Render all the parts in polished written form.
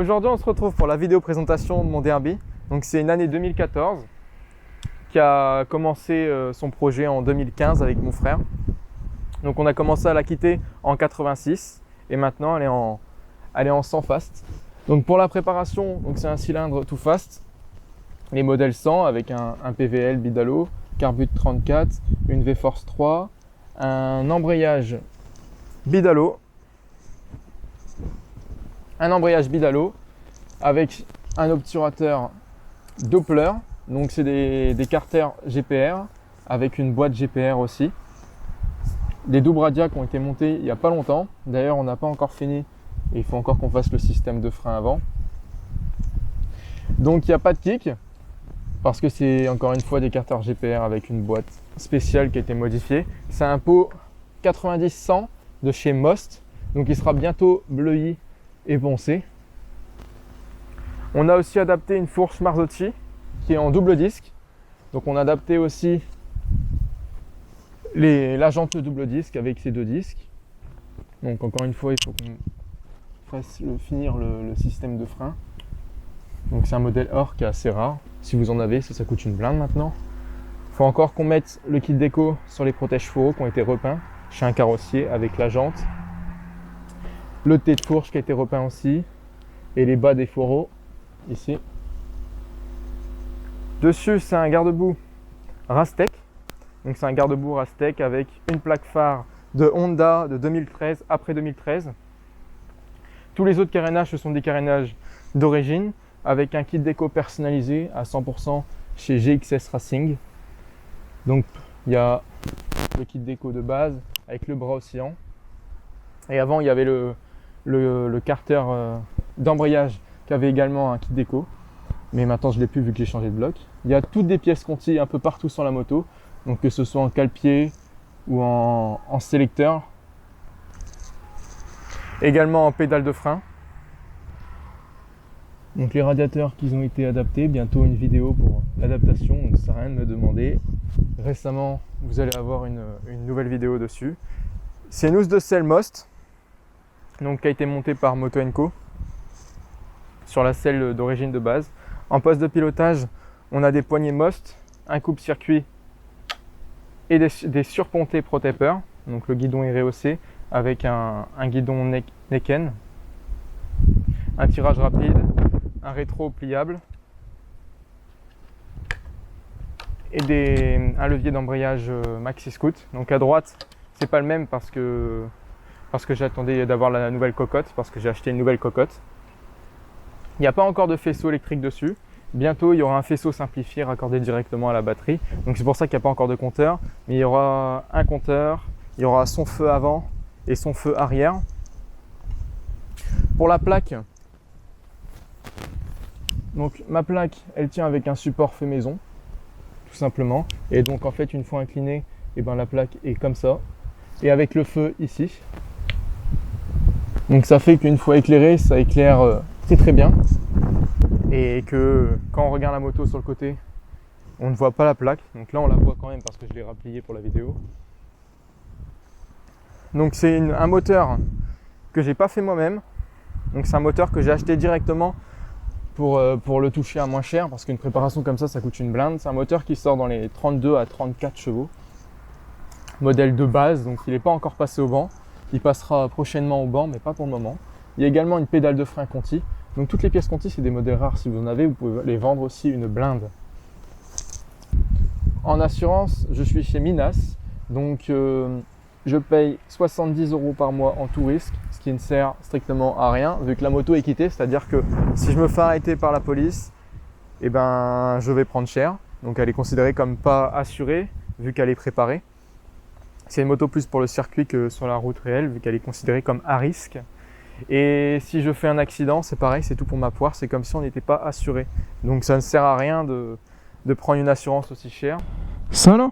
Aujourd'hui, on se retrouve pour la vidéo présentation de mon derby. Donc, c'est une année 2014 qui a commencé son projet en 2015 avec mon frère. Donc, on a commencé à la quitter en 86 et maintenant elle est en 100 fast. Donc, pour la préparation, donc c'est un cylindre tout fast, les modèles 100 avec un PVL Bidalo, Carbut 34, une V-Force 3, un embrayage Bidalo. Avec un obturateur Doppler, donc c'est des carters GPR avec une boîte GPR aussi. Les doubles radiacs ont été montés il n'y a pas longtemps, d'ailleurs on n'a pas encore fini et il faut encore qu'on fasse le système de frein avant. Donc il n'y a pas de kick parce que c'est encore une fois des carters GPR avec une boîte spéciale qui a été modifiée. C'est un pot 90-100 de chez Most, donc il sera bientôt bleui et poncé. On a aussi adapté une fourche Marzocchi qui est en double disque. Donc on a adapté aussi la jante double disque avec ces deux disques. Donc encore une fois, il faut qu'on fasse finir le système de frein. Donc c'est un modèle or qui est assez rare. Si vous en avez, ça coûte une blinde maintenant. Il faut encore qu'on mette le kit déco sur les protèges fourreaux qui ont été repeints chez un carrossier avec la jante. Le T de fourche qui a été repeint aussi. Et les bas des fourreaux ici. Dessus, c'est un garde-boue Rastec. Donc c'est un garde-boue Rastec avec une plaque phare de Honda de 2013, après 2013. Tous les autres carénages, ce sont des carénages d'origine avec un kit déco personnalisé à 100% chez GXS Racing. Donc il y a le kit déco de base avec le bras oscillant. Et avant, il y avait le carter d'embrayage qui avait également un kit déco, mais maintenant je l'ai plus vu que j'ai changé de bloc. Il y a toutes des pièces conti un peu partout sur la moto, donc que ce soit en cale-pied ou en sélecteur, également en pédale de frein. Donc les radiateurs qui ont été adaptés, bientôt une vidéo pour l'adaptation, donc ça sert à rien de me demander. Récemment, vous allez avoir une nouvelle vidéo dessus. C'est une housse de selle Most, donc qui a été montée par Moto & Co sur la selle d'origine de base. En poste de pilotage, on a des poignées Most, un coupe-circuit et des surpontés ProTaper. Donc le guidon est rehaussé avec un guidon Necken, un tirage rapide, un rétro pliable et un levier d'embrayage Maxi Scoot. Donc à droite, c'est pas le même parce que j'attendais d'avoir la nouvelle cocotte, parce que j'ai acheté une nouvelle cocotte. Il n'y a pas encore de faisceau électrique dessus. Bientôt, il y aura un faisceau simplifié raccordé directement à la batterie. Donc c'est pour ça qu'il n'y a pas encore de compteur. Mais il y aura un compteur, il y aura son feu avant et son feu arrière. Pour la plaque, donc ma plaque, elle tient avec un support fait maison, tout simplement. Et donc en fait, une fois inclinée, la plaque est comme ça. Et avec le feu ici. Donc ça fait qu'une fois éclairé, ça éclaire très bien. Et que quand on regarde la moto sur le côté, on ne voit pas la plaque. Donc là on la voit quand même parce que je l'ai replié pour la vidéo. Donc c'est un moteur que j'ai pas fait moi-même. Donc c'est un moteur que j'ai acheté directement pour le toucher à moins cher, parce qu'une préparation comme ça coûte une blinde. C'est un moteur qui sort dans les 32 à 34 chevaux. Modèle de base, donc il n'est pas encore passé au banc. Il passera prochainement au banc, mais pas pour le moment. Il y a également une pédale de frein Conti. Donc toutes les pièces Conti, c'est des modèles rares. Si vous en avez, vous pouvez les vendre aussi une blinde. En assurance, je suis chez Minas. Donc je paye 70 € par mois en tout risque, ce qui ne sert strictement à rien, vu que la moto est quittée. C'est-à-dire que si je me fais arrêter par la police, je vais prendre cher. Donc elle est considérée comme pas assurée, vu qu'elle est préparée. C'est une moto plus pour le circuit que sur la route réelle, vu qu'elle est considérée comme à risque. Et si je fais un accident, c'est pareil, c'est tout pour ma poire, c'est comme si on n'était pas assuré. Donc ça ne sert à rien de prendre une assurance aussi chère. Ça là,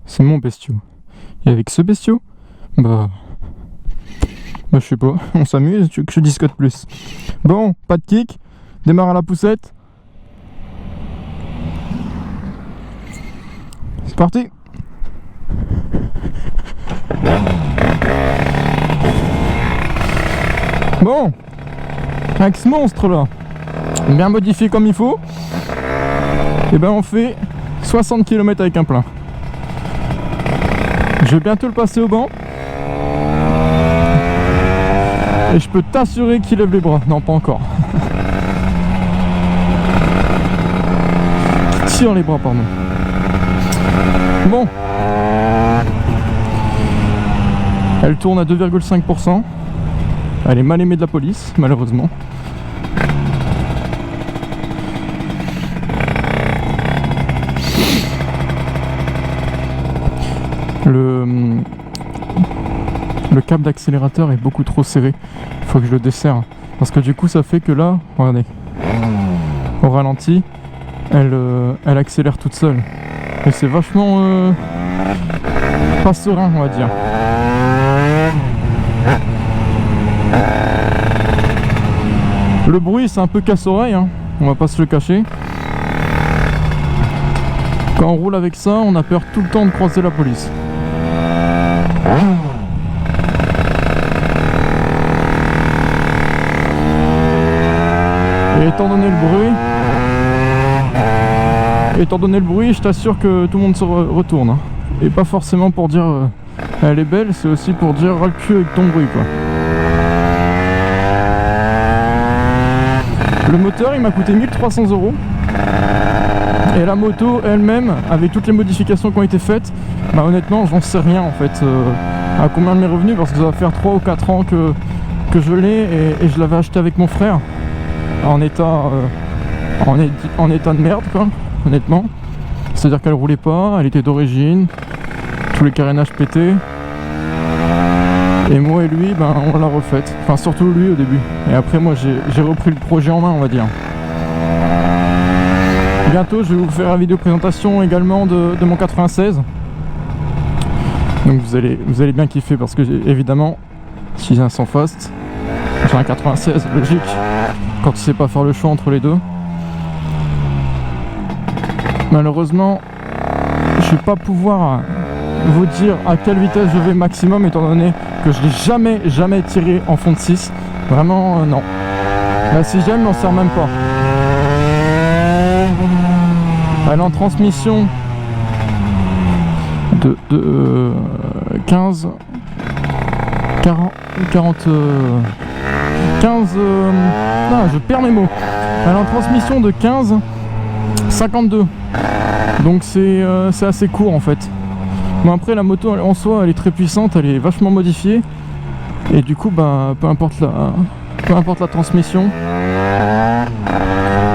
c'est mon bestiau. Et avec ce bestiau, je sais pas, on s'amuse, tu veux que je discote plus. Bon, pas de kick, démarre à la poussette. C'est parti. Bon, avec ce monstre là, bien modifié comme il faut, et ben on fait 60 km avec un plein. Je vais bientôt le passer au banc. Et je peux t'assurer qu'il lève les bras. Non, pas encore. Qu'il tire les bras, pardon. Bon. Elle tourne à 2,5%. Elle est mal aimée de la police, malheureusement. Le câble d'accélérateur est beaucoup trop serré. Il faut que je le desserre. Parce que du coup, ça fait que là, regardez, au ralenti, elle accélère toute seule. Et c'est vachement pas serein, on va dire. Le bruit, c'est un peu casse-oreille, hein. On va pas se le cacher. Quand on roule avec ça, on a peur tout le temps de croiser la police. Et étant donné le bruit, je t'assure que tout le monde se retourne. Hein. Et pas forcément pour dire elle est belle, c'est aussi pour dire ras le cul avec ton bruit, quoi. Le moteur, il m'a coûté 1300 €. Et la moto elle-même, avec toutes les modifications qui ont été faites, bah honnêtement, j'en sais rien en fait. À combien de mes revenus, parce que ça va faire 3 ou 4 ans que je l'ai et je l'avais acheté avec mon frère. En état de merde, quoi, honnêtement. C'est-à-dire qu'elle roulait pas, elle était d'origine, tous les carénages pétés. Et moi et lui, ben, on l'a refaite. Enfin, surtout lui au début. Et après, moi, j'ai repris le projet en main, on va dire. Bientôt, je vais vous faire la vidéo présentation également de mon 96. Donc vous allez bien kiffer parce que évidemment, si j'ai un 100 fast, j'ai un 96, logique. Quand tu sais pas faire le choix entre les deux. Malheureusement, je vais pas pouvoir vous dire à quelle vitesse je vais maximum, étant donné que je n'ai jamais tiré en fond de 6. Vraiment, non. La 6ème n'en sert même pas. Elle est en transmission de 15 non, je perds mes mots. Elle est en transmission de 15 52. Donc c'est assez court en fait. Bon, après la moto en soi elle est très puissante, elle est vachement modifiée. Et du coup bah peu importe la transmission,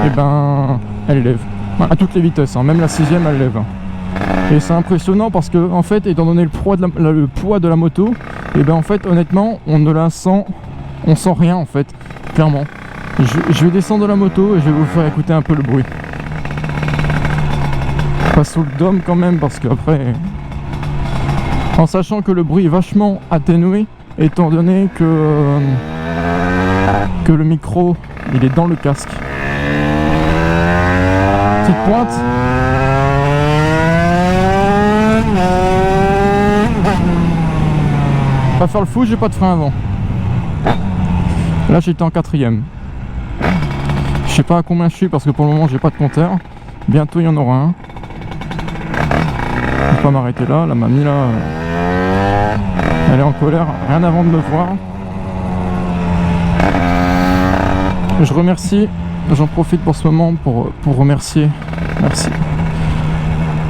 et ben elle lève. À toutes les vitesses, hein. Même la 6ème elle lève. Et c'est impressionnant parce que en fait, étant donné le poids de la moto, et ben en fait honnêtement on ne la sent, on sent rien en fait, clairement. Je vais descendre de la moto et je vais vous faire écouter un peu le bruit. Pas sous le dôme quand même parce qu'après, en sachant que le bruit est vachement atténué, étant donné que le micro il est dans le casque. Petite pointe. Pas faire le fou, j'ai pas de frein avant. Là j'étais en 4ème. Je sais pas à combien je suis parce que pour le moment j'ai pas de compteur. Bientôt il y en aura un. Je vais pas m'arrêter là, la mamie là, elle est en colère, rien avant de me voir. Je remercie, j'en profite pour ce moment pour remercier, merci.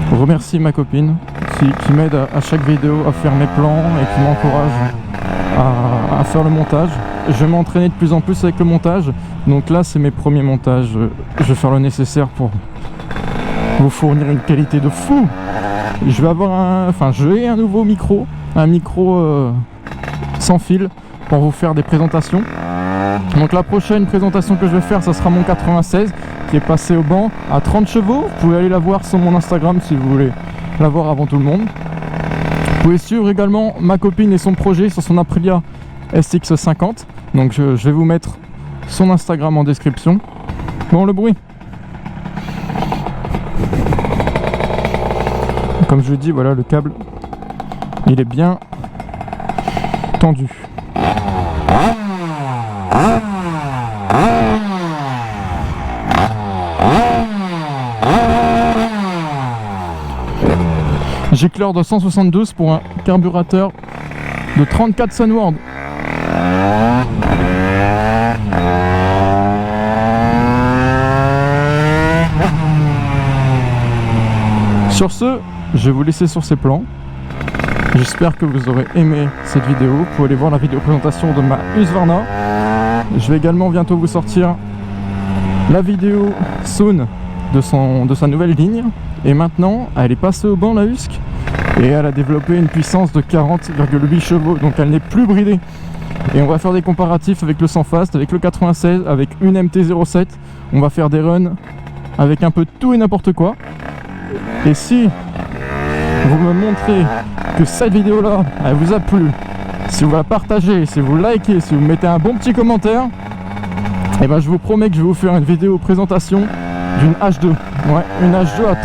Pour remercier ma copine qui m'aide à chaque vidéo à faire mes plans et qui m'encourage à faire le montage. Je vais m'entraîner de plus en plus avec le montage. Donc là c'est mes premiers montages. Je vais faire le nécessaire pour vous fournir une qualité de fou. Je vais avoir j'ai un nouveau micro, sans fil pour vous faire des présentations. Donc la prochaine présentation que je vais faire, ça sera mon 96 qui est passé au banc à 30 chevaux. Vous pouvez aller la voir sur mon Instagram si vous voulez la voir avant tout le monde. Vous pouvez suivre également ma copine et son projet sur son Aprilia SX50. Donc je vais vous mettre son Instagram en description. Bon, le bruit. Comme je dis, voilà, le câble, il est bien tendu. J'éclaire de 172 pour un carburateur de 34 Sunward. Sur ce, je vais vous laisser sur ces plans. J'espère que vous aurez aimé cette vidéo. Vous pouvez aller voir la vidéo présentation de ma Husqvarna. Je vais également bientôt vous sortir la vidéo soon de sa nouvelle ligne. Et maintenant, elle est passée au banc, la Husk, et elle a développé une puissance de 40,8 chevaux, donc elle n'est plus bridée. Et on va faire des comparatifs avec le 100 Fast, avec le 96, avec une MT-07. On va faire des runs avec un peu de tout et n'importe quoi. Et si vous me montrez que cette vidéo là elle vous a plu, si vous la partagez, si vous likez, si vous mettez un bon petit commentaire, et ben je vous promets que je vais vous faire une vidéo présentation d'une H2. Ouais, une H2 à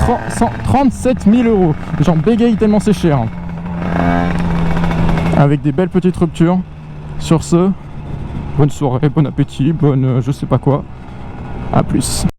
37 000 €. J'en bégaye tellement c'est cher. Avec des belles petites ruptures. Sur ce, bonne soirée, bon appétit, bonne je sais pas quoi. A plus.